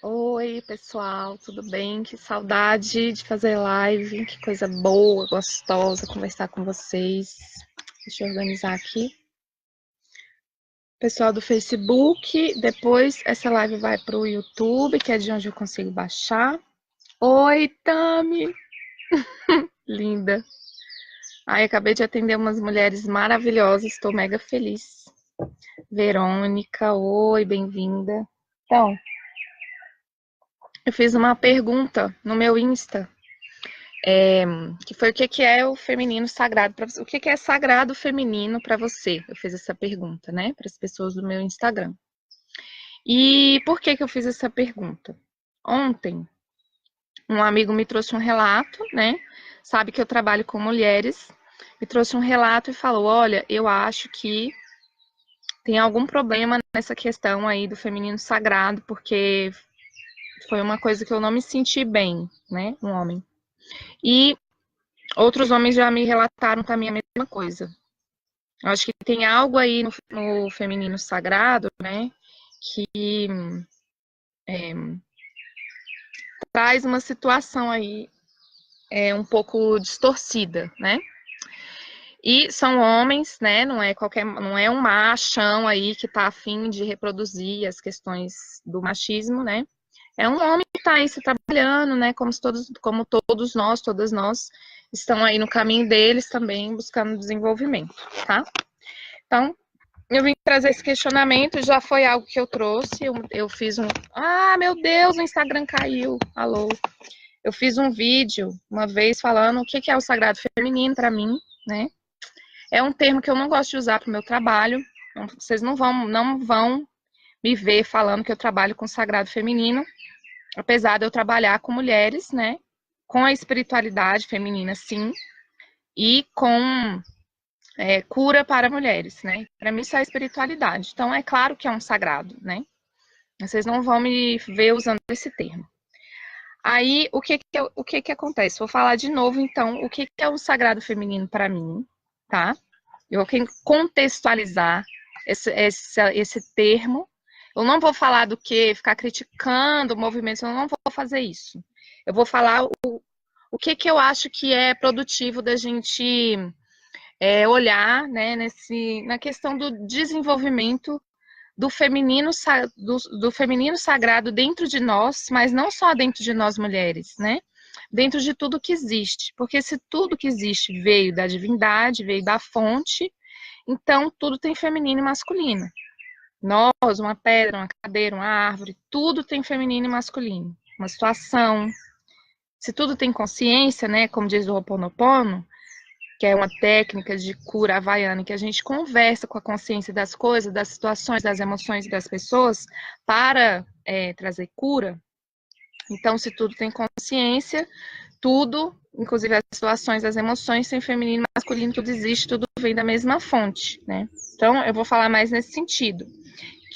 Oi, pessoal, tudo bem? Que saudade de fazer live, que coisa boa, gostosa conversar com vocês. Deixa eu organizar aqui. Pessoal do Facebook, depois essa live vai para o YouTube, que é de onde eu consigo baixar. Oi, Tami! Linda! Ai, acabei de atender umas mulheres maravilhosas, estou mega feliz. Verônica, oi, bem-vinda. Então, eu fiz uma pergunta no meu Insta. Que foi o que é o feminino sagrado para você? O que é sagrado feminino para você? Eu fiz essa pergunta, né, para as pessoas do meu Instagram. E por que eu fiz essa pergunta? Ontem, um amigo me trouxe um relato, né? Sabe que eu trabalho com mulheres, me trouxe um relato e falou: olha, eu acho que tem algum problema nessa questão aí do feminino sagrado, porque foi uma coisa que eu não me senti bem, né? Um homem. E outros homens já me relataram também a mesma coisa. Eu acho que tem algo aí no feminino sagrado, né, que traz uma situação aí um pouco distorcida, né? E são homens, né? Não é um machão aí que tá afim de reproduzir as questões do machismo, né? É um homem que está aí se trabalhando, né? Como todos nós, todas nós, estão aí no caminho deles também buscando desenvolvimento, tá? Então, eu vim trazer esse questionamento, já foi algo que eu trouxe. Eu fiz um. Ah, meu Deus, o Instagram caiu. Alô. Eu fiz um vídeo uma vez falando o que é o sagrado feminino para mim, né? É um termo que eu não gosto de usar para o meu trabalho. Vocês não vão me ver falando que eu trabalho com sagrado feminino, apesar de eu trabalhar com mulheres, né? Com a espiritualidade feminina, sim, e com cura para mulheres, né? Para mim isso é espiritualidade. Então é claro que é um sagrado, né? Vocês não vão me ver usando esse termo. Aí o que acontece? Vou falar de novo então o que é o sagrado feminino para mim, tá? Eu vou contextualizar esse termo. Eu não vou falar do que ficar criticando o movimento, eu não vou fazer isso. Eu vou falar o que eu acho que é produtivo da gente olhar, né, na questão do desenvolvimento do feminino sagrado dentro de nós, mas não só dentro de nós mulheres, né? Dentro de tudo que existe. Porque se tudo que existe veio da divindade, veio da fonte, então tudo tem feminino e masculino. Nós, uma pedra, uma cadeira, uma árvore, tudo tem feminino e masculino. Uma situação. Se tudo tem consciência, né, como diz o Ho'oponopono, que é uma técnica de cura havaiana, que a gente conversa com a consciência das coisas, das situações, das emoções das pessoas, para trazer cura. Então, se tudo tem consciência, tudo, inclusive as situações, as emoções, tem feminino e masculino, tudo existe, tudo vem da mesma fonte, né? Então, eu vou falar mais nesse sentido.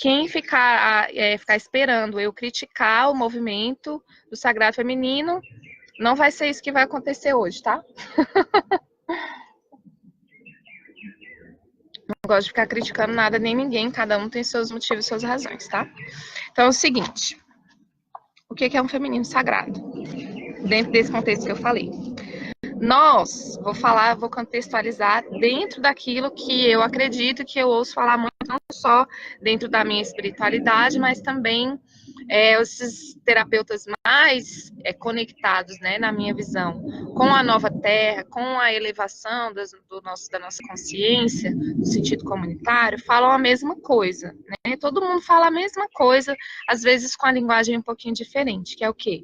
Quem ficar esperando eu criticar o movimento do sagrado feminino, não vai ser isso que vai acontecer hoje, tá? Não gosto de ficar criticando nada nem ninguém, cada um tem seus motivos e suas razões, tá? Então é o seguinte, o que é um feminino sagrado? Dentro desse contexto que eu falei. Vou contextualizar dentro daquilo que eu acredito, que eu ouço falar muito, não só dentro da minha espiritualidade, mas também esses terapeutas mais conectados, né, na minha visão, com a nova terra, com a elevação da nossa consciência, no sentido comunitário, falam a mesma coisa, né? Todo mundo fala a mesma coisa, às vezes com a linguagem um pouquinho diferente, que é o quê?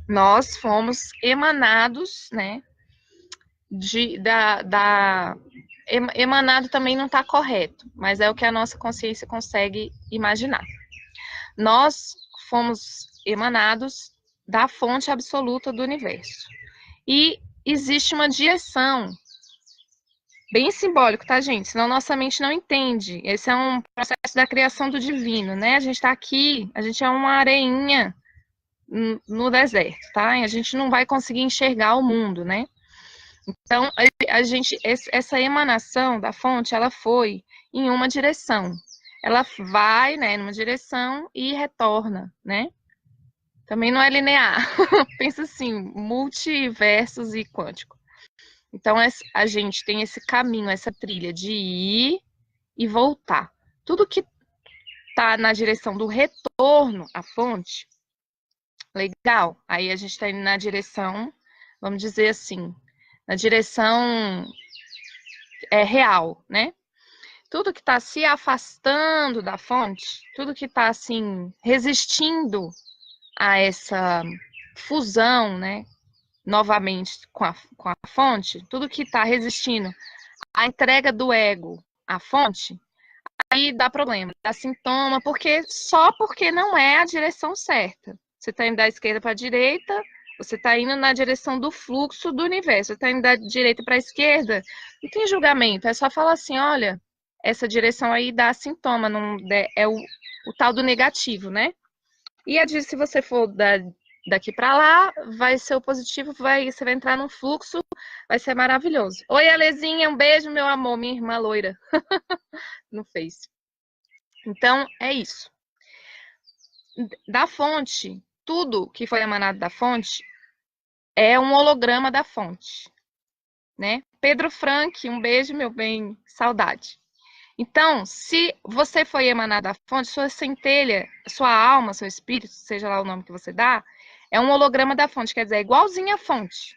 Nós fomos emanados, né, emanado também não está correto, mas é o que a nossa consciência consegue imaginar. Nós fomos emanados da fonte absoluta do universo. E existe uma direção, bem simbólico, tá, gente? Senão nossa mente não entende. Esse é um processo da criação do divino, né? A gente está aqui, a gente é uma areinha no deserto, tá? A gente não vai conseguir enxergar o mundo, né? Então, essa emanação da fonte, ela foi em uma direção. ela vai, né, numa direção e retorna, né? Também não é linear. Pensa assim, multiversos e quântico. Então, a gente tem esse caminho, essa trilha de ir e voltar. Tudo que está na direção do retorno à fonte, legal. Aí a gente está indo na direção, vamos dizer assim, na direção real, né? Tudo que está se afastando da fonte, tudo que está assim resistindo a essa fusão, né? Novamente com a fonte, tudo que está resistindo à entrega do ego à fonte, aí dá problema, dá sintoma, só porque não é a direção certa. Você está indo da esquerda para a direita, você está indo na direção do fluxo do universo. Você está indo da direita para a esquerda, não tem julgamento, é só falar assim, olha, essa direção aí dá sintoma, não, é o tal do negativo, né? E se você for daqui para lá, vai ser o positivo, você vai entrar num fluxo, vai ser maravilhoso. Oi, Alezinha, um beijo, meu amor, minha irmã loira. No Face. Então, é isso. Da fonte, tudo que foi emanado da fonte é um holograma da fonte, né? Pedro Frank, um beijo, meu bem, saudade. Então, se você foi emanado da fonte, sua centelha, sua alma, seu espírito, seja lá o nome que você dá, é um holograma da fonte, quer dizer, é igualzinho à fonte.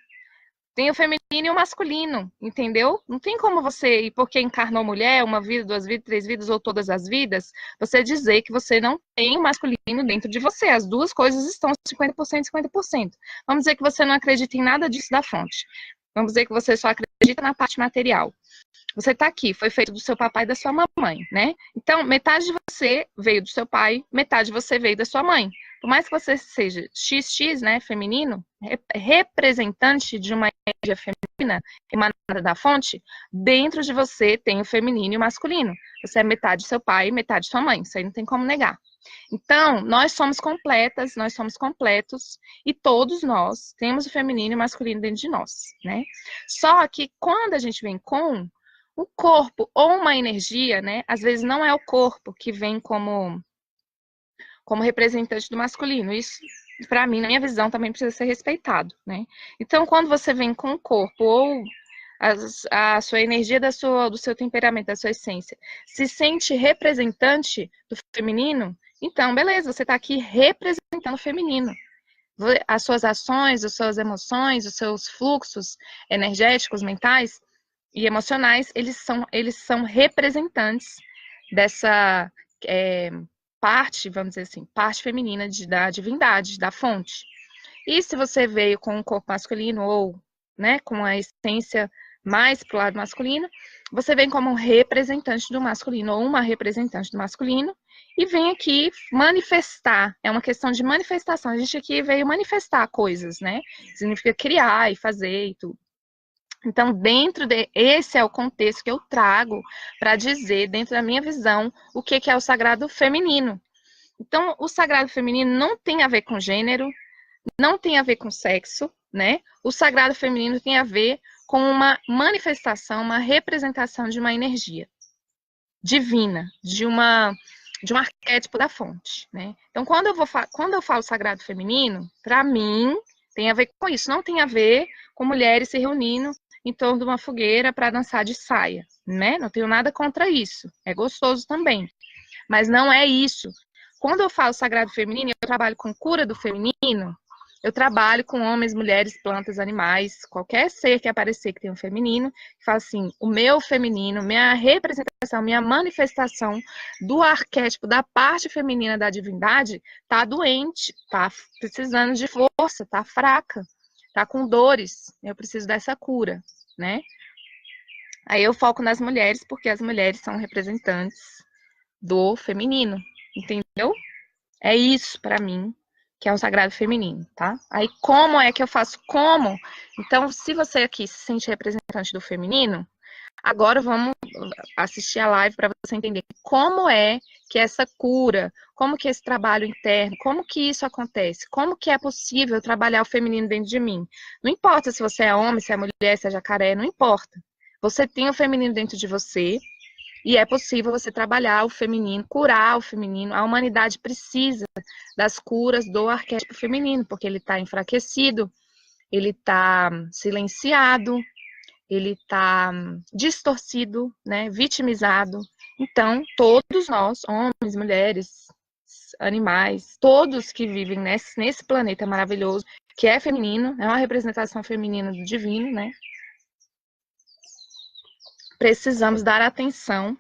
Tem o feminino e o masculino, entendeu? Não tem como você, porque encarnou mulher, uma vida, 2 vidas, 3 vidas ou todas as vidas, você dizer que você não tem o masculino dentro de você. As duas coisas estão 50%, 50%. Vamos dizer que você não acredita em nada disso da fonte. Vamos dizer que você só acredita na parte material. Você está aqui, foi feito do seu papai e da sua mamãe, né? Então, metade de você veio do seu pai, metade de você veio da sua mãe. Por mais que você seja XX, né, feminino, representante de uma energia feminina emanada da fonte, dentro de você tem o feminino e o masculino. Você é metade seu pai e metade sua mãe, isso aí não tem como negar. Então, nós somos completas, nós somos completos, e todos nós temos o feminino e o masculino dentro de nós, né? Só que quando a gente vem com o corpo ou uma energia, né? Às vezes não é o corpo que vem como representante do masculino. Isso, para mim, na minha visão, também precisa ser respeitado, né? Então, quando você vem com o corpo ou a sua energia do seu temperamento, da sua essência, se sente representante do feminino, então, beleza, você está aqui representando o feminino. As suas ações, as suas emoções, os seus fluxos energéticos, mentais e emocionais, eles são representantes dessa parte, vamos dizer assim, parte feminina da divindade, da fonte. E se você veio com um corpo masculino ou, né, com a essência mais pro lado masculino, você vem como um representante do masculino ou uma representante do masculino e vem aqui manifestar. É uma questão de manifestação. A gente aqui veio manifestar coisas, né? Significa criar e fazer e tudo. Então, esse é o contexto que eu trago para dizer, dentro da minha visão, o que é o sagrado feminino. Então, o sagrado feminino não tem a ver com gênero, não tem a ver com sexo, né? O sagrado feminino tem a ver com uma manifestação, uma representação de uma energia divina, de um arquétipo da fonte, né? Então, quando eu falo sagrado feminino, para mim, tem a ver com isso. Não tem a ver com mulheres se reunindo em torno de uma fogueira para dançar de saia, né? Não tenho nada contra isso. É gostoso também. Mas não é isso. Quando eu falo sagrado feminino, eu trabalho com cura do feminino, eu trabalho com homens, mulheres, plantas, animais, qualquer ser que aparecer que tem um feminino, que fala assim, o meu feminino, minha representação, minha manifestação do arquétipo da parte feminina da divindade tá doente, tá precisando de força, tá fraca, tá com dores, eu preciso dessa cura, né? Aí eu foco nas mulheres, porque as mulheres são representantes do feminino, entendeu? É isso para mim que é o sagrado feminino, tá? Aí como é que eu faço? Como? Então, se você aqui se sente representante do feminino, agora vamos assistir a live para você entender como é que essa cura, como que esse trabalho interno, como que isso acontece, como que é possível trabalhar o feminino dentro de mim. Não importa se você é homem, se é mulher, se é jacaré, não importa. Você tem o feminino dentro de você, E é possível você trabalhar o feminino, curar o feminino. A humanidade precisa das curas do arquétipo feminino, porque ele está enfraquecido, ele está silenciado, ele está distorcido, né, vitimizado. Então, todos nós, homens, mulheres, animais, todos que vivem nesse planeta maravilhoso, que é feminino, é uma representação feminina do divino, né? Precisamos dar atenção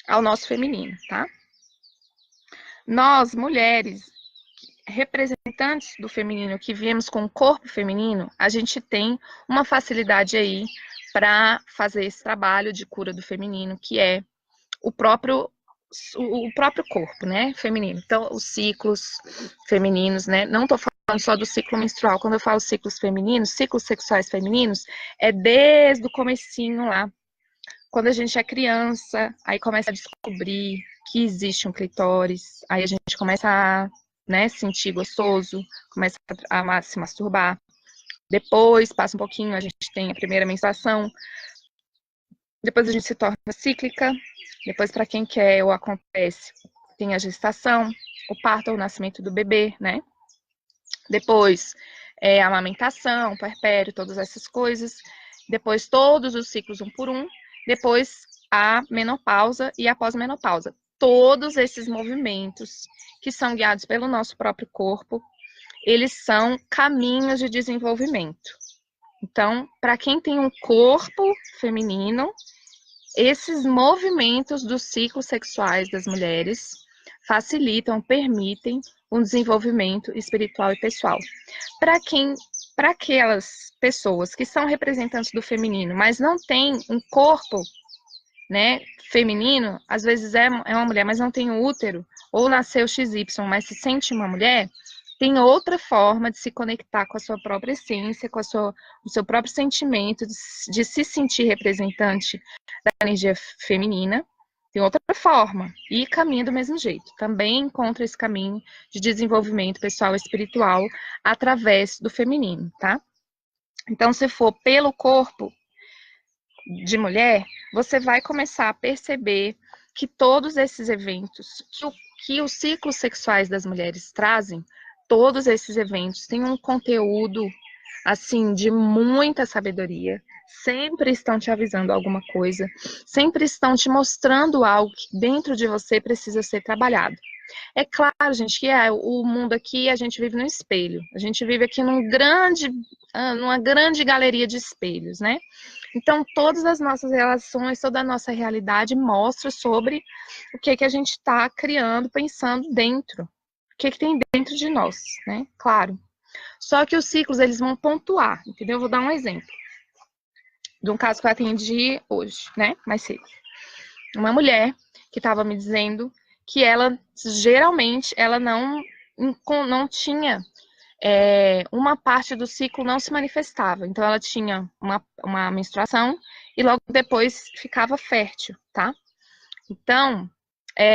ao nosso feminino, tá? Nós, mulheres, representantes do feminino, que viemos com o corpo feminino, a gente tem uma facilidade aí para fazer esse trabalho de cura do feminino, que é o próprio corpo, né, feminino. Então, os ciclos femininos, né, não estou falando só do ciclo menstrual. Quando eu falo ciclos femininos, ciclos sexuais femininos, é desde o comecinho lá. Quando a gente é criança, aí começa a descobrir que existe um clitóris, aí a gente começa a, né, sentir gostoso, começa a se masturbar. Depois, passa um pouquinho, a gente tem a primeira menstruação, depois a gente se torna cíclica, depois, para quem quer ou acontece, tem a gestação, o parto ou o nascimento do bebê, né? Depois, a amamentação, o puerpério, todas essas coisas. Depois, todos os ciclos um por um. Depois, a menopausa e a pós-menopausa. Todos esses movimentos que são guiados pelo nosso próprio corpo, eles são caminhos de desenvolvimento. Então, para quem tem um corpo feminino, esses movimentos dos ciclos sexuais das mulheres facilitam, permitem um desenvolvimento espiritual e pessoal. Para aquelas pessoas que são representantes do feminino, mas não têm um corpo, né, feminino, às vezes é uma mulher, mas não tem um útero, ou nasceu XY, mas se sente uma mulher, tem outra forma de se conectar com a sua própria essência, com o seu próprio sentimento, de se sentir representante da energia feminina. Tem outra forma e caminha do mesmo jeito. Também encontra esse caminho de desenvolvimento pessoal e espiritual através do feminino, tá? Então, se for pelo corpo de mulher, você vai começar a perceber que todos esses eventos, que os ciclos sexuais das mulheres trazem, todos esses eventos têm um conteúdo, assim, de muita sabedoria, sempre estão te avisando alguma coisa, sempre estão te mostrando algo que dentro de você precisa ser trabalhado. É claro, gente, que o mundo aqui, a gente vive no espelho, a gente vive aqui numa grande galeria de espelhos, né? Então, todas as nossas relações, toda a nossa realidade mostra sobre o que a gente está criando, pensando dentro. O que tem dentro de nós, né? Claro. Só que os ciclos, eles vão pontuar, entendeu? Eu vou dar um exemplo de um caso que eu atendi hoje, né? Mais cedo. Uma mulher que estava me dizendo que ela, geralmente, ela não tinha... uma parte do ciclo não se manifestava. Então, ela tinha uma menstruação e logo depois ficava fértil, tá? Então,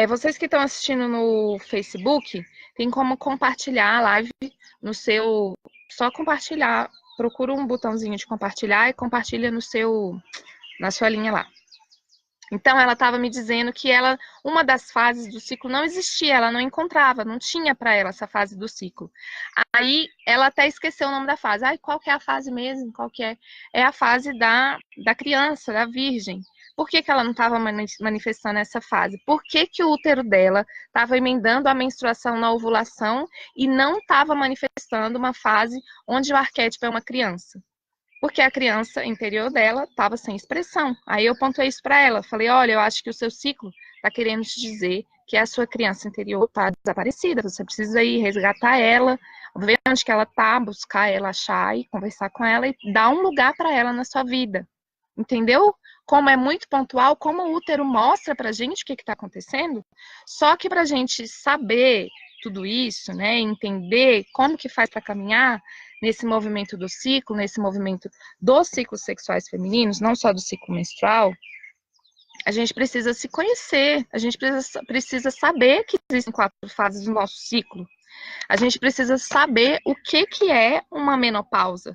vocês que estão assistindo no Facebook, tem como compartilhar a live no seu... Só compartilhar. Procura um botãozinho de compartilhar e compartilha na sua linha lá. Então, ela estava me dizendo que uma das fases do ciclo não existia, ela não encontrava, não tinha para ela essa fase do ciclo. Aí, ela até esqueceu o nome da fase. Qual que é a fase mesmo? Qual que é? É a fase da criança, da virgem. Por que ela não estava manifestando essa fase? Por que o útero dela estava emendando a menstruação na ovulação e não estava manifestando uma fase onde o arquétipo é uma criança? Porque a criança interior dela estava sem expressão. Aí eu pontuei isso para ela. Falei, olha, eu acho que o seu ciclo está querendo te dizer que a sua criança interior está desaparecida. Você precisa ir resgatar ela, ver onde que ela está, buscar ela, achar e conversar com ela e dar um lugar para ela na sua vida. Entendeu? Como é muito pontual, como o útero mostra pra gente o que está acontecendo. Só que pra gente saber tudo isso, né, entender como que faz para caminhar nesse movimento do ciclo, nesse movimento dos ciclos sexuais femininos, não só do ciclo menstrual, a gente precisa se conhecer, a gente precisa saber que existem 4 fases do nosso ciclo. A gente precisa saber o que é uma menopausa,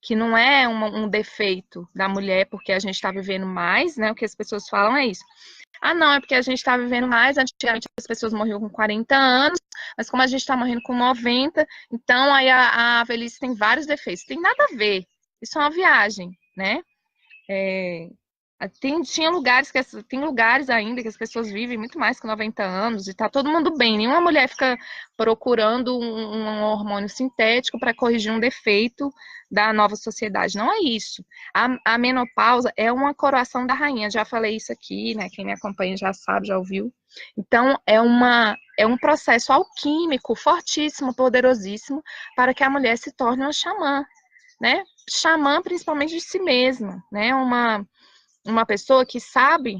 que não é um defeito da mulher, porque a gente está vivendo mais, né? O que as pessoas falam é isso. Ah, não, é porque a gente está vivendo mais, antigamente as pessoas morriam com 40 anos, mas como a gente está morrendo com 90, então aí a velhice tem vários defeitos. Tem nada a ver, isso é uma viagem, né? É, tinha lugares tem lugares ainda que as pessoas vivem muito mais que 90 anos e tá todo mundo bem. Nenhuma mulher fica procurando um hormônio sintético para corrigir um defeito da nova sociedade. Não é isso. A menopausa é uma coroação da rainha. Já falei isso aqui, né? Quem me acompanha já sabe, já ouviu. Então, é um processo alquímico fortíssimo, poderosíssimo, para que a mulher se torne uma xamã, né? Xamã principalmente de si mesma, né? Uma pessoa que sabe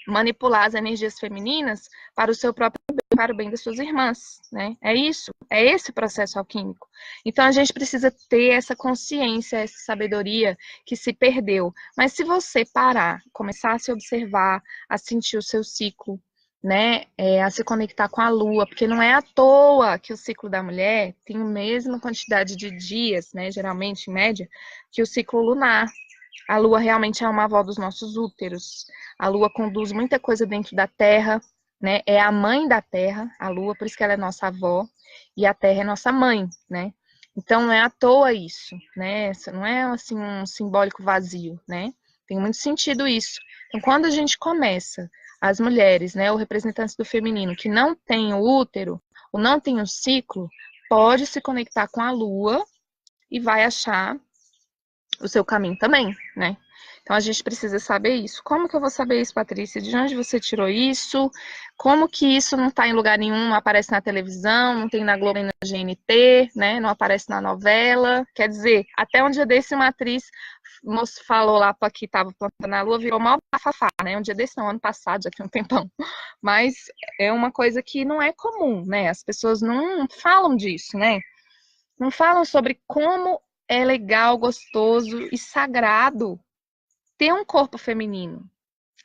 manipular as energias femininas para o seu próprio bem, para o bem das suas irmãs, né? É isso, é esse o processo alquímico. Então a gente precisa ter essa consciência, essa sabedoria que se perdeu. Mas se você parar, começar a se observar, a sentir o seu ciclo, né, a se conectar com a lua, porque não é à toa que o ciclo da mulher tem a mesma quantidade de dias, né, geralmente, em média, que o ciclo lunar. A lua realmente é uma avó dos nossos úteros. A lua conduz muita coisa dentro da terra, né? É a mãe da terra, a lua, por isso que ela é nossa avó, e a terra é nossa mãe, né? Então não é à toa isso, né? Não é assim um simbólico vazio, né? Tem muito sentido isso. Então quando a gente começa, as mulheres, né, ou representantes do feminino que não têm o útero, ou não têm o ciclo, pode se conectar com a lua e vai achar o seu caminho também, né? Então a gente precisa saber isso. Como que eu vou saber isso, Patrícia? De onde você tirou isso? Como que isso não está em lugar nenhum, não aparece na televisão, não tem na Globo nem na GNT, né? Não aparece na novela. Quer dizer, até um dia desse uma atriz falou lá para que estava plantando a lua, virou mal bafafá, né? Um dia desse não, ano passado, já tem um tempão. Mas é uma coisa que não é comum, né? As pessoas não falam disso, né? Não falam sobre como é legal, gostoso e sagrado ter um corpo feminino.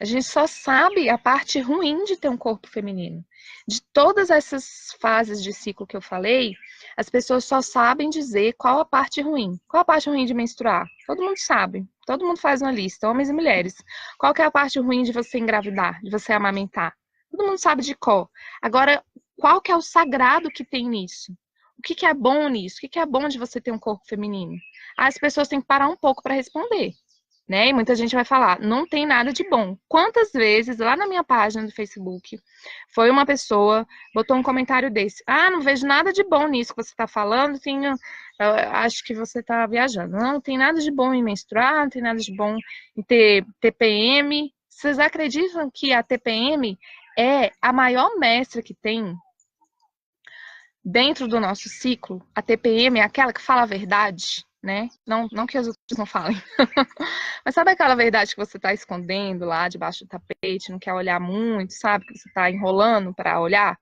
A gente só sabe a parte ruim de ter um corpo feminino. De todas essas fases de ciclo que eu falei, as pessoas só sabem dizer qual a parte ruim. Qual a parte ruim de menstruar? Todo mundo sabe. Todo mundo faz uma lista, homens e mulheres. Qual que é a parte ruim de você engravidar, de você amamentar? Todo mundo sabe de qual. Agora, qual que é o sagrado que tem nisso? O que é bom nisso? O que é bom de você ter um corpo feminino? As pessoas têm que parar um pouco para responder, né? E muita gente vai falar, não tem nada de bom. Quantas vezes lá na minha página do Facebook foi uma pessoa, botou um comentário desse, ah, não vejo nada de bom nisso que você está falando, acho que você está viajando. Não tem nada de bom em menstruar, não tem nada de bom em ter TPM. Vocês acreditam que a TPM é a maior mestra que tem dentro do nosso ciclo? A TPM é aquela que fala a verdade, né? Não que as outras não falem. Mas sabe aquela verdade que você está escondendo lá debaixo do tapete, não quer olhar muito, sabe? Que você está enrolando para olhar?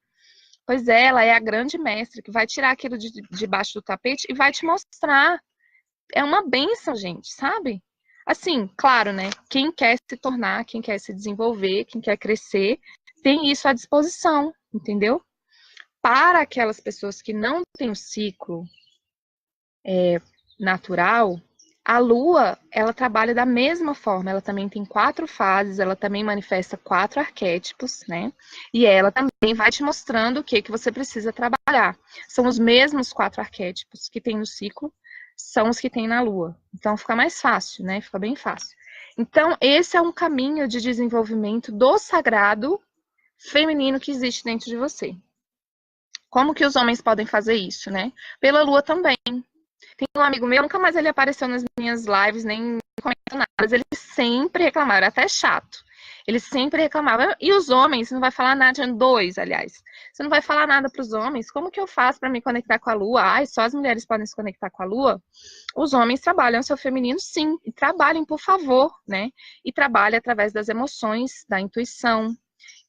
Pois é, ela é a grande mestra que vai tirar aquilo de debaixo do tapete e vai te mostrar. É uma bênção, gente, sabe? Assim, claro, né? Quem quer se tornar, quem quer se desenvolver, quem quer crescer, tem isso à disposição, entendeu? Para aquelas pessoas que não têm o ciclo natural, a Lua, ela trabalha da mesma forma, ela também tem 4 fases, ela também manifesta 4 arquétipos, né? E ela também vai te mostrando o que você precisa trabalhar. São os mesmos 4 arquétipos que tem no ciclo, são os que tem na Lua. Então fica mais fácil, né? Fica bem fácil. Então, esse é um caminho de desenvolvimento do sagrado feminino que existe dentro de você. Como que os homens podem fazer isso, né? Pela Lua também. Tem um amigo meu, nunca mais ele apareceu nas minhas lives, nem comentou nada, mas ele sempre reclamava, era até chato. Ele sempre reclamava. E os homens, você não vai falar nada, tinha 2, aliás. Você não vai falar nada para os homens? Como que eu faço para me conectar com a Lua? Ai, só as mulheres podem se conectar com a Lua? Os homens trabalham seu feminino, sim. E trabalhem, por favor, né? E trabalhem através das emoções, da intuição,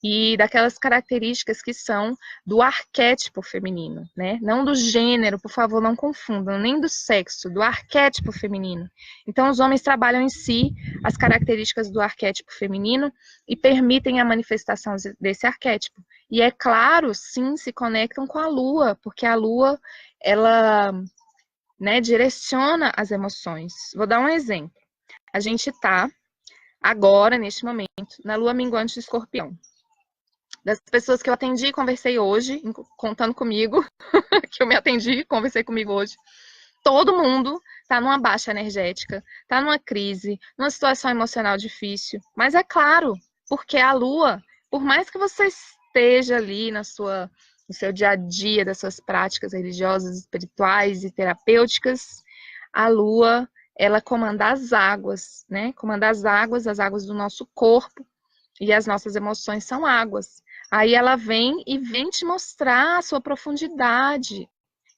e daquelas características que são do arquétipo feminino, né? Não do gênero, por favor, não confundam, nem do sexo, do arquétipo feminino. Então, os homens trabalham em si as características do arquétipo feminino e permitem a manifestação desse arquétipo. E é claro, sim, se conectam com a Lua, porque a Lua, ela, né, direciona as emoções. Vou dar um exemplo. A gente está agora, neste momento, na lua minguante de Escorpião. Das pessoas que eu atendi e conversei hoje, contando comigo, que eu me atendi, conversei comigo hoje, todo mundo está numa baixa energética, está numa crise, numa situação emocional difícil. Mas é claro, porque a Lua, por mais que você esteja ali no seu dia a dia, das suas práticas religiosas, espirituais e terapêuticas, a Lua, ela comanda as águas, né? Comanda as águas do nosso corpo, e as nossas emoções são águas. Aí ela vem e vem te mostrar a sua profundidade,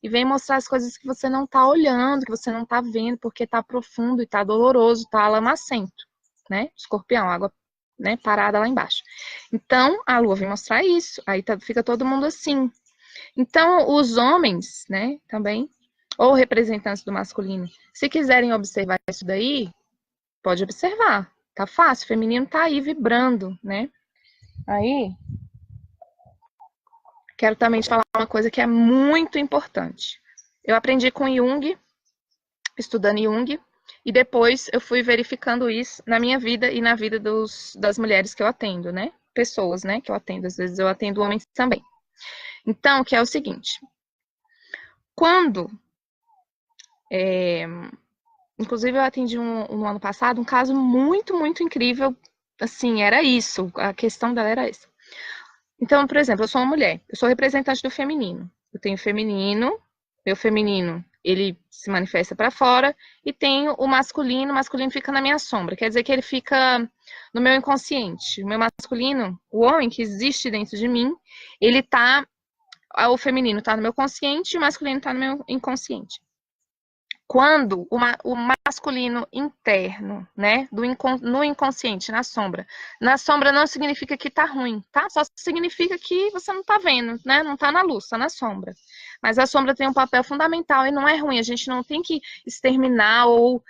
e vem mostrar as coisas que você não está olhando, que você não está vendo, porque está profundo e está doloroso, está lamacento, né? Escorpião, água, né, parada lá embaixo. Então, a Lua vem mostrar isso, aí fica todo mundo assim. Então, os homens, né, também, ou representantes do masculino, se quiserem observar isso daí, pode observar, tá fácil, o feminino tá aí vibrando, né? Aí, quero também te falar uma coisa que é muito importante. Eu aprendi com Jung, estudando Jung, e depois eu fui verificando isso na minha vida e na vida das mulheres que eu atendo, né? Pessoas, né, que eu atendo. Às vezes eu atendo homens também. Então, que é o seguinte. Quando... inclusive, eu atendi no ano passado um caso muito, muito incrível. Assim, era isso. A questão dela era essa. Então, por exemplo, eu sou uma mulher. Eu sou representante do feminino. Eu tenho feminino. Meu feminino, ele se manifesta para fora, e tenho o masculino fica na minha sombra, quer dizer que ele fica no meu inconsciente. O meu masculino, o homem que existe dentro de mim, ele tá, o feminino tá no meu consciente e o masculino tá no meu inconsciente. Quando o masculino interno, né, no inconsciente, na sombra não significa que tá ruim, tá? Só significa que você não tá vendo, né? Não tá na luz, tá na sombra. Mas a sombra tem um papel fundamental e não é ruim. A gente não tem que exterminar ou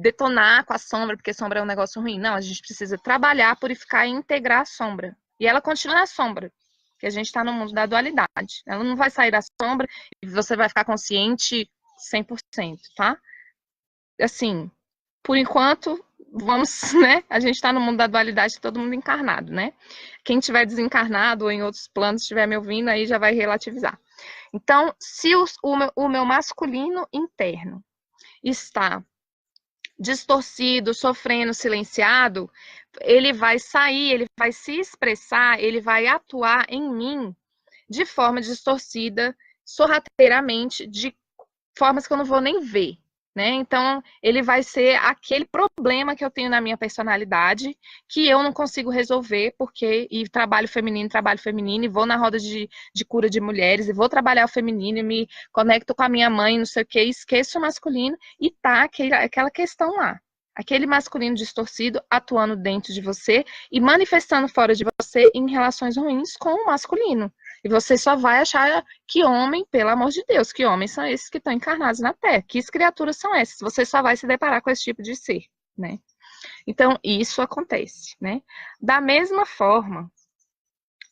detonar com a sombra, porque a sombra é um negócio ruim. Não, a gente precisa trabalhar, purificar e integrar a sombra. E ela continua na sombra, que a gente está no mundo da dualidade. Ela não vai sair da sombra e você vai ficar consciente 100%, tá? Assim, por enquanto, vamos, né? A gente está no mundo da dualidade, todo mundo encarnado, né? Quem tiver desencarnado ou em outros planos estiver me ouvindo, aí já vai relativizar. Então, se o meu masculino interno está distorcido, sofrendo, silenciado, ele vai sair, ele vai se expressar, ele vai atuar em mim de forma distorcida, sorrateiramente, de formas que eu não vou nem ver, né? Então, ele vai ser aquele problema que eu tenho na minha personalidade, que eu não consigo resolver, porque trabalho feminino, e vou na roda de cura de mulheres, e vou trabalhar o feminino, e me conecto com a minha mãe, não sei o que, esqueço o masculino, e tá aquela questão lá. Aquele masculino distorcido atuando dentro de você e manifestando fora de você em relações ruins com o masculino. E você só vai achar que homem, pelo amor de Deus, que homens são esses que estão encarnados na Terra. Que criaturas são essas? Você só vai se deparar com esse tipo de ser, né? Então, isso acontece, né? Da mesma forma,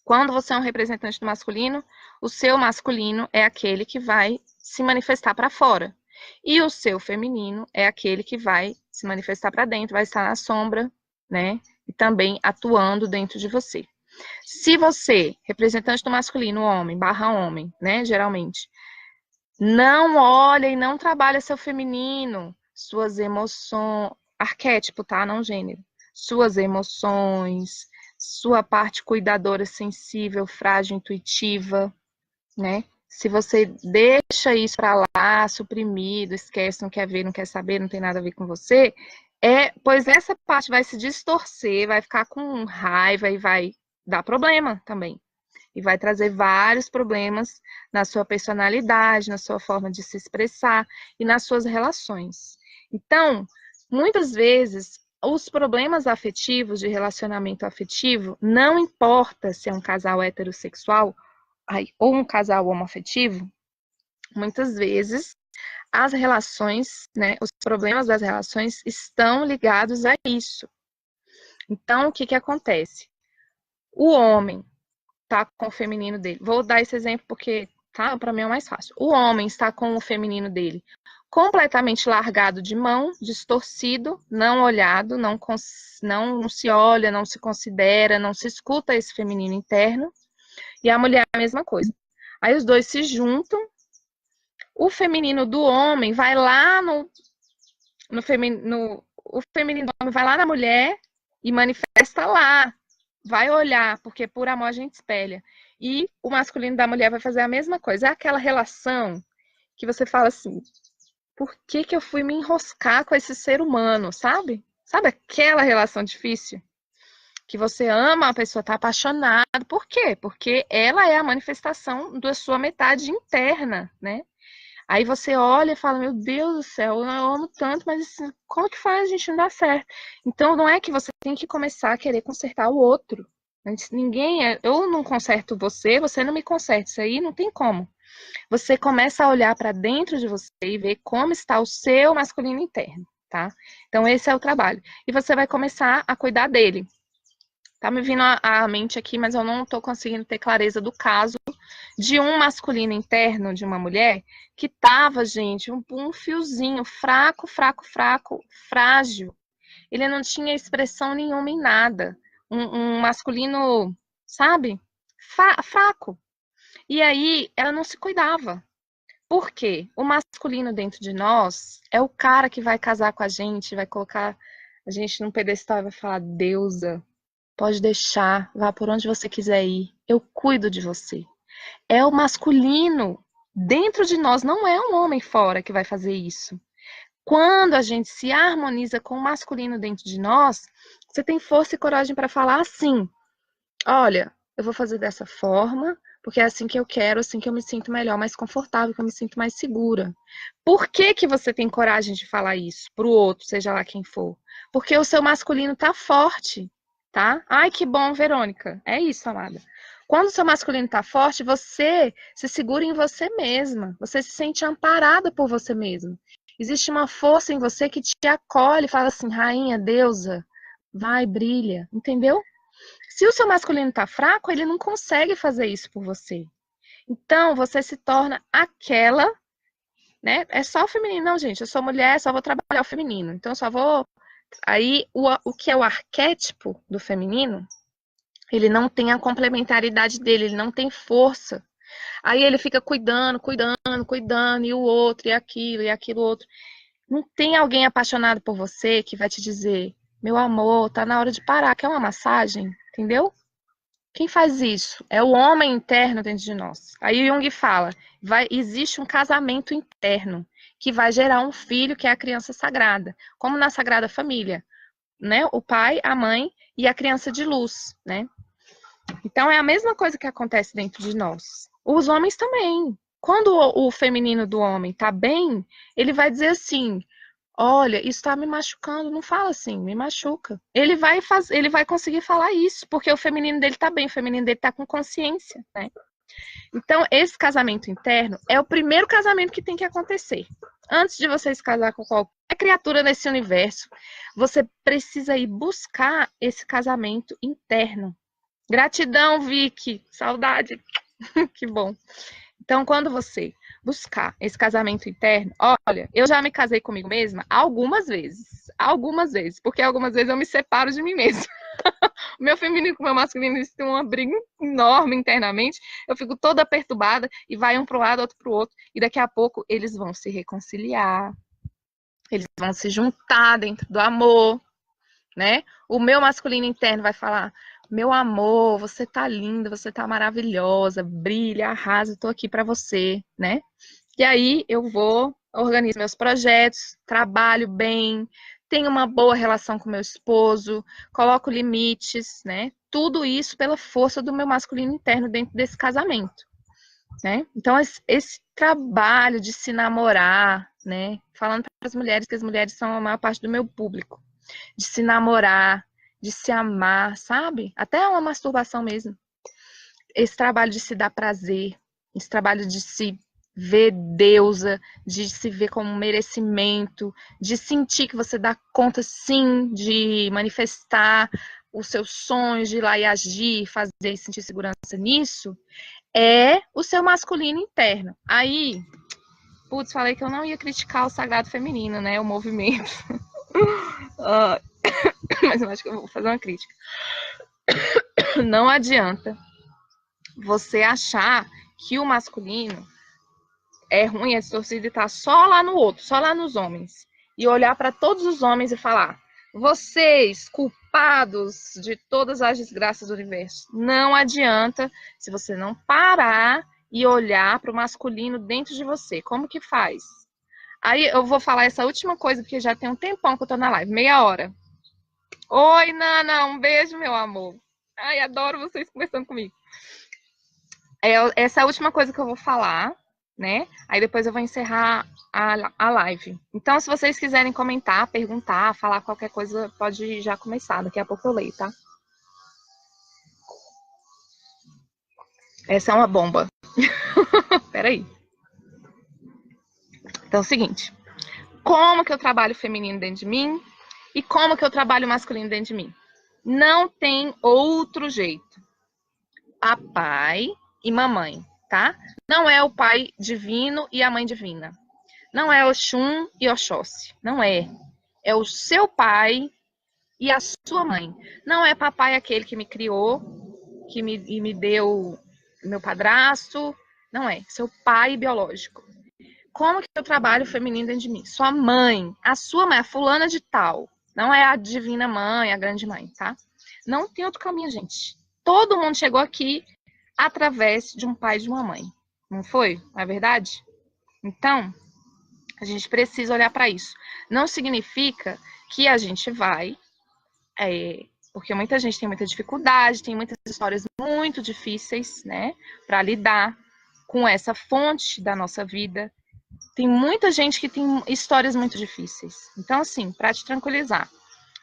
quando você é um representante do masculino, o seu masculino é aquele que vai se manifestar para fora. E o seu feminino é aquele que vai se manifestar para dentro, vai estar na sombra, né? E também atuando dentro de você. Se você, representante do masculino, homem, né, geralmente, não olha e não trabalha seu feminino, suas emoções, arquétipo, tá, não gênero, suas emoções, sua parte cuidadora, sensível, frágil, intuitiva, né, se você deixa isso para lá, suprimido, esquece, não quer ver, não quer saber, não tem nada a ver com você, pois essa parte vai se distorcer, vai ficar com raiva e vai dar problema também. E vai trazer vários problemas na sua personalidade, na sua forma de se expressar e nas suas relações. Então, muitas vezes, os problemas afetivos, de relacionamento afetivo, não importa se é um casal heterossexual ou um casal homoafetivo, muitas vezes as relações, né, os problemas das relações estão ligados a isso. Então, o que acontece? O homem está com o feminino dele. Vou dar esse exemplo porque, tá, para mim é o mais fácil. O homem está com o feminino dele completamente largado de mão, distorcido, não olhado, não se olha, não se considera, não se escuta esse feminino interno, e a mulher a mesma coisa. Aí os dois se juntam, o feminino do homem vai lá o feminino do homem vai lá na mulher e manifesta lá, vai olhar, porque por amor a gente espelha. E o masculino da mulher vai fazer a mesma coisa. É aquela relação que você fala assim, por que que eu fui me enroscar com esse ser humano, sabe? Sabe aquela relação difícil? Que você ama, a pessoa está apaixonada. Por quê? Porque ela é a manifestação da sua metade interna, né? Aí você olha e fala, meu Deus do céu, eu amo tanto, mas assim, como que faz a gente não dar certo? Então não é que você tem que começar a querer consertar o outro. Eu não conserto você, você não me conserta. Isso aí não tem como. Você começa a olhar para dentro de você e ver como está o seu masculino interno, tá? Então esse é o trabalho. E você vai começar a cuidar dele. Tá me vindo à mente aqui, mas eu não estou conseguindo ter clareza do caso de um masculino interno de uma mulher que tava, gente, um fiozinho fraco, frágil. Ele não tinha expressão nenhuma em nada. Um masculino, sabe? Fraco. E aí ela não se cuidava. Por quê? O masculino dentro de nós é o cara que vai casar com a gente, vai colocar a gente num pedestal e vai falar, deusa, pode deixar, vá por onde você quiser ir. Eu cuido de você. É o masculino dentro de nós, não é um homem fora que vai fazer isso. Quando a gente se harmoniza com o masculino dentro de nós, você tem força e coragem para falar assim: olha, eu vou fazer dessa forma, porque é assim que eu quero, assim que eu me sinto melhor, mais confortável, que eu me sinto mais segura. Por que que você tem coragem de falar isso pro outro, seja lá quem for? Porque o seu masculino tá forte, tá? Ai, que bom, Verônica. É isso, amada. Quando o seu masculino tá forte, você se segura em você mesma. Você se sente amparada por você mesma. Existe uma força em você que te acolhe e fala assim, rainha, deusa, vai, brilha, entendeu? Se o seu masculino está fraco, ele não consegue fazer isso por você. Então, você se torna aquela, né? É só o feminino. Não, gente, eu sou mulher, só vou trabalhar o feminino. Então, só vou... Aí, o que é o arquétipo do feminino, ele não tem a complementaridade dele, ele não tem força. Aí ele fica cuidando, e o outro, e aquilo outro. Não tem alguém apaixonado por você que vai te dizer, meu amor, tá na hora de parar, quer uma massagem? Entendeu? Quem faz isso? É o homem interno dentro de nós. Aí Jung fala, existe um casamento interno que vai gerar um filho que é a criança sagrada, como na Sagrada Família, né? O pai, a mãe e a criança de luz, né? Então é a mesma coisa que acontece dentro de nós. Os homens também. Quando o feminino do homem tá bem, ele vai dizer assim: olha, isso está me machucando, não fala assim, me machuca. Ele vai conseguir falar isso, porque o feminino dele tá bem, o feminino dele tá com consciência, né? Então, esse casamento interno é o primeiro casamento que tem que acontecer. Antes de você se casar com qualquer criatura nesse universo, você precisa ir buscar esse casamento interno. Gratidão, Vicky. Saudade. Que bom. Então, quando você buscar esse casamento interno, olha, eu já me casei comigo mesma algumas vezes, porque algumas vezes eu me separo de mim mesma. O meu feminino com o meu masculino tem uma briga enorme internamente, eu fico toda perturbada e vai um pro lado, outro pro outro, e daqui a pouco eles vão se reconciliar, eles vão se juntar dentro do amor, né? O meu masculino interno vai falar: meu amor, você tá linda, você tá maravilhosa, brilha, arrasa, tô aqui para você, né? E aí eu vou, organizo meus projetos, trabalho bem, tenho uma boa relação com meu esposo, coloco limites, né? Tudo isso pela força do meu masculino interno dentro desse casamento, né? Então esse trabalho de se namorar, né? Falando para as mulheres que as mulheres são a maior parte do meu público, de se namorar, de se amar, sabe? Até uma masturbação mesmo. Esse trabalho de se dar prazer, esse trabalho de se ver deusa, de se ver como um merecimento, de sentir que você dá conta, sim, de manifestar os seus sonhos, de ir lá e agir, fazer e sentir segurança nisso, é o seu masculino interno. Aí, Putz, falei que eu não ia criticar o sagrado feminino, né? O movimento. Mas eu acho que eu vou fazer uma crítica. Não adianta você achar que o masculino é ruim, é distorcido e tá só lá no outro, só lá nos homens. E olhar para todos os homens e falar: vocês, culpados de todas as desgraças do universo. Não adianta se você não parar e olhar para o masculino dentro de você. Como que faz? Aí eu vou falar essa última coisa, porque já tem um tempão que eu tô na live, meia hora. Oi, Nana, um beijo, meu amor. Ai, adoro vocês conversando comigo. Essa é a última coisa que eu vou falar, né? Aí depois eu vou encerrar a live. Então, se vocês quiserem comentar, perguntar, falar qualquer coisa, pode já começar. Daqui a pouco eu leio, tá? Essa é uma bomba. Peraí. Então, é o seguinte. Como que eu trabalho o feminino dentro de mim e como que eu trabalho o masculino dentro de mim? Não tem outro jeito. Papai e mamãe, tá? Não é o pai divino e a mãe divina. Não é Oxum e Oxóssi. Não é. É o seu pai e a sua mãe. Não é papai aquele que me criou, que me deu meu padrasto. Não é. Seu pai biológico. Como que eu trabalho o feminino dentro de mim? Sua mãe. A sua mãe, a fulana de tal. Não é a divina mãe, a grande mãe, tá? Não tem outro caminho, gente. Todo mundo chegou aqui através de um pai e de uma mãe. Não foi? Não é verdade? Então, a gente precisa olhar para isso. Não significa que a gente vai... porque muita gente tem muita dificuldade, tem muitas histórias muito difíceis, né? Para lidar com essa fonte da nossa vida. Tem muita gente que tem histórias muito difíceis. Então, assim, para te tranquilizar,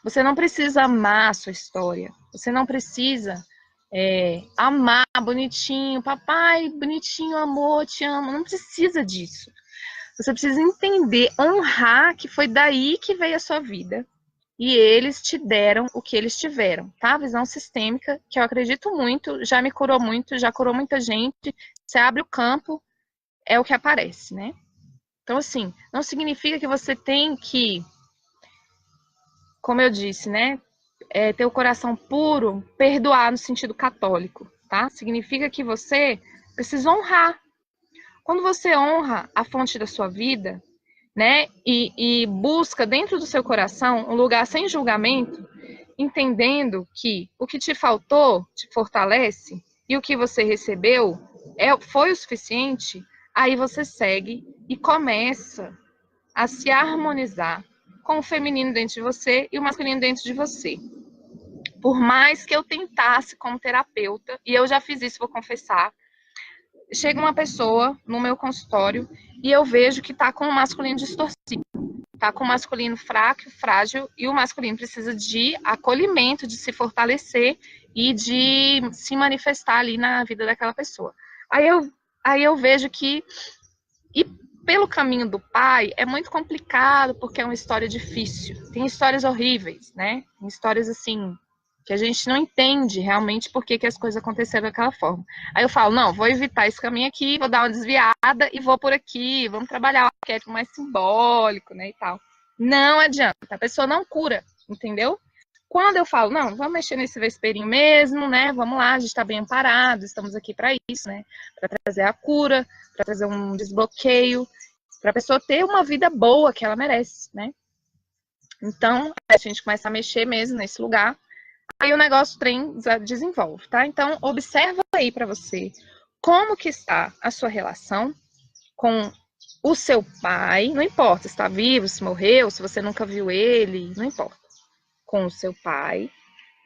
você não precisa amar a sua história. Você não precisa amar bonitinho, papai, bonitinho, amor, te amo. Não precisa disso. Você precisa entender, honrar que foi daí que veio a sua vida. E eles te deram o que eles tiveram, tá? Visão sistêmica, que eu acredito muito, já me curou muito, já curou muita gente. Você abre o campo, é o que aparece, né? Então, assim, não significa que você tem que, como eu disse, né? Ter o coração puro, perdoar no sentido católico, tá? Significa que você precisa honrar. Quando você honra a fonte da sua vida, né? E busca dentro do seu coração um lugar sem julgamento, entendendo que o que te faltou te fortalece e o que você recebeu foi o suficiente, aí você segue e começa a se harmonizar com o feminino dentro de você e o masculino dentro de você. Por mais que eu tentasse como terapeuta, e eu já fiz isso, vou confessar, chega uma pessoa no meu consultório e eu vejo que está com o masculino distorcido, está com o masculino fraco, frágil, e o masculino precisa de acolhimento, de se fortalecer e de se manifestar ali na vida daquela pessoa. Aí eu vejo que, e pelo caminho do pai, é muito complicado, porque é uma história difícil. Tem histórias horríveis, né? Tem histórias assim, que a gente não entende realmente por que as coisas aconteceram daquela forma. Aí eu falo, não, vou evitar esse caminho aqui, vou dar uma desviada e vou por aqui, vamos trabalhar o arquétipo mais simbólico, né, e tal. Não adianta, a pessoa não cura, entendeu? Quando eu falo, não, vamos mexer nesse vesperinho mesmo, né, vamos lá, a gente está bem amparado, estamos aqui para isso, né, para trazer a cura, para trazer um desbloqueio, para a pessoa ter uma vida boa que ela merece, né. Então, a gente começa a mexer mesmo nesse lugar, aí o negócio desenvolve, tá? Então, observa aí para você como que está a sua relação com o seu pai, não importa se está vivo, se morreu, se você nunca viu ele, não importa. Com o seu pai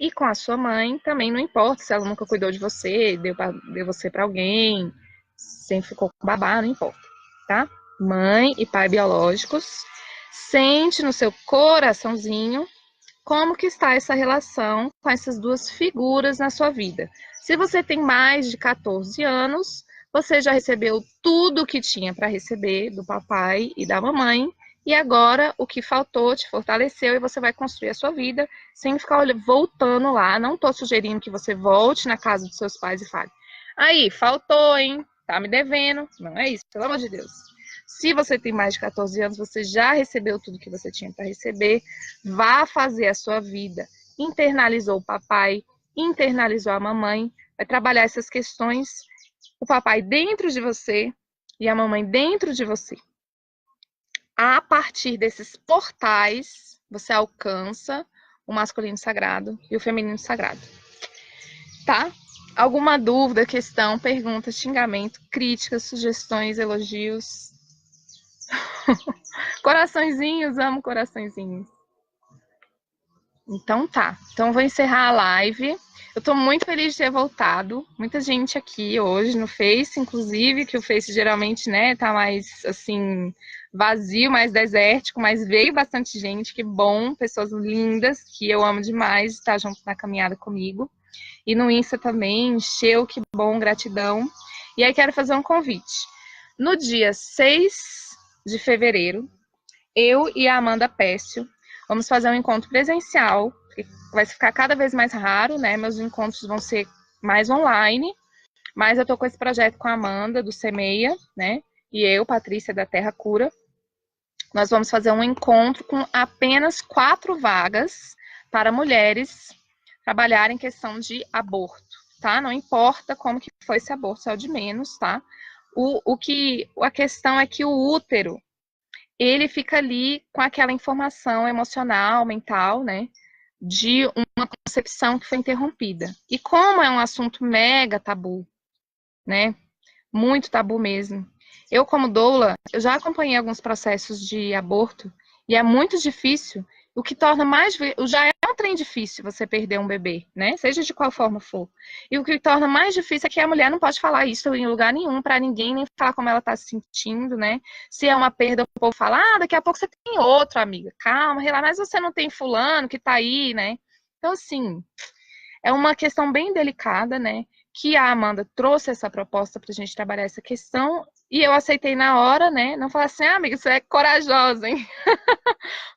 e com a sua mãe também não importa se ela nunca cuidou de você, deu você para alguém, sempre ficou com babá, não importa, tá? Mãe e pai biológicos, sente no seu coraçãozinho como que está essa relação com essas duas figuras na sua vida. Se você tem mais de 14 anos, você já recebeu tudo o que tinha para receber do papai e da mamãe, e agora o que faltou te fortaleceu e você vai construir a sua vida sem ficar voltando lá. Não estou sugerindo que você volte na casa dos seus pais e fale, aí, faltou, hein? Tá me devendo. Não é isso, pelo amor de Deus. Se você tem mais de 14 anos, você já recebeu tudo que você tinha para receber, vá fazer a sua vida. Internalizou o papai, internalizou a mamãe, vai trabalhar essas questões, o papai dentro de você e a mamãe dentro de você. A partir desses portais, você alcança o masculino sagrado e o feminino sagrado. Tá? Alguma dúvida, questão, pergunta, xingamento, críticas, sugestões, elogios? Coraçõezinhos, amo coraçõezinhos. Então tá. Então vou encerrar a live. Eu tô muito feliz de ter voltado. Muita gente aqui hoje no Face, inclusive, que o Face geralmente, né, tá mais, assim, vazio, mais desértico, mas veio bastante gente, que bom, pessoas lindas, que eu amo demais estar junto na caminhada comigo. E no Insta também, encheu, que bom, gratidão. E aí quero fazer um convite. No dia 6 de fevereiro, eu e a Amanda Pécio vamos fazer um encontro presencial, que vai ficar cada vez mais raro, né? Meus encontros vão ser mais online, mas eu tô com esse projeto com a Amanda, do Semeia, né? E eu, Patrícia, da Terra Cura. Nós vamos fazer um encontro com apenas 4 vagas para mulheres trabalharem em questão de aborto, tá? Não importa como que foi esse aborto, isso é o de menos, tá? A questão é que o útero, ele fica ali com aquela informação emocional, mental, né? De uma concepção que foi interrompida. E como é um assunto mega tabu, né? Muito tabu mesmo. Eu, como doula, eu já acompanhei alguns processos de aborto e é muito difícil, o que torna mais... Já é um trem difícil você perder um bebê, né? Seja de qual forma for. E o que torna mais difícil é que a mulher não pode falar isso em lugar nenhum para ninguém, nem falar como ela está se sentindo, né? Se é uma perda, o povo fala, daqui a pouco você tem outro, amiga. Calma, relaxa, mas você não tem fulano que tá aí, né? Então, assim, é uma questão bem delicada, né? Que a Amanda trouxe essa proposta para a gente trabalhar essa questão e eu aceitei na hora, né? Não falar assim, amiga, você é corajosa, hein?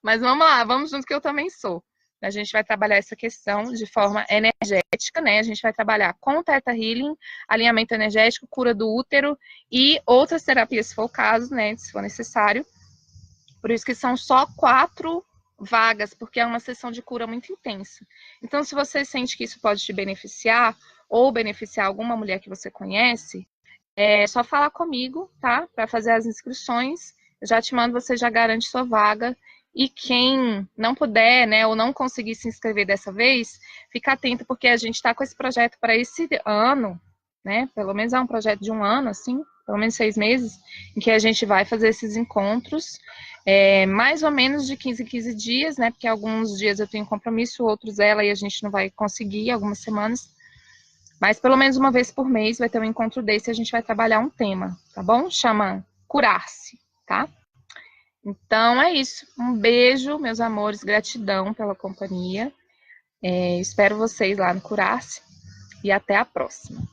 Mas vamos lá, vamos junto que eu também sou. A gente vai trabalhar essa questão de forma energética, né? A gente vai trabalhar com Theta Healing, alinhamento energético, cura do útero e outras terapias, se for o caso, né? Se for necessário. Por isso que são só 4 vagas, porque é uma sessão de cura muito intensa. Então, se você sente que isso pode te beneficiar, ou beneficiar alguma mulher que você conhece, é só falar comigo, tá? Para fazer as inscrições. Eu já te mando, você já garante sua vaga. E quem não puder, né, ou não conseguir se inscrever dessa vez, fica atento, porque a gente está com esse projeto para esse ano, né? Pelo menos é um projeto de um ano, assim, pelo menos 6 meses, em que a gente vai fazer esses encontros, mais ou menos de 15 em 15 dias, né? Porque alguns dias eu tenho compromisso, outros ela e a gente não vai conseguir, algumas semanas. Mas pelo menos uma vez por mês vai ter um encontro desse e a gente vai trabalhar um tema, tá bom? Chama Curar-se, tá? Então é isso. Um beijo, meus amores, gratidão pela companhia. Espero vocês lá no Curar-se e até a próxima.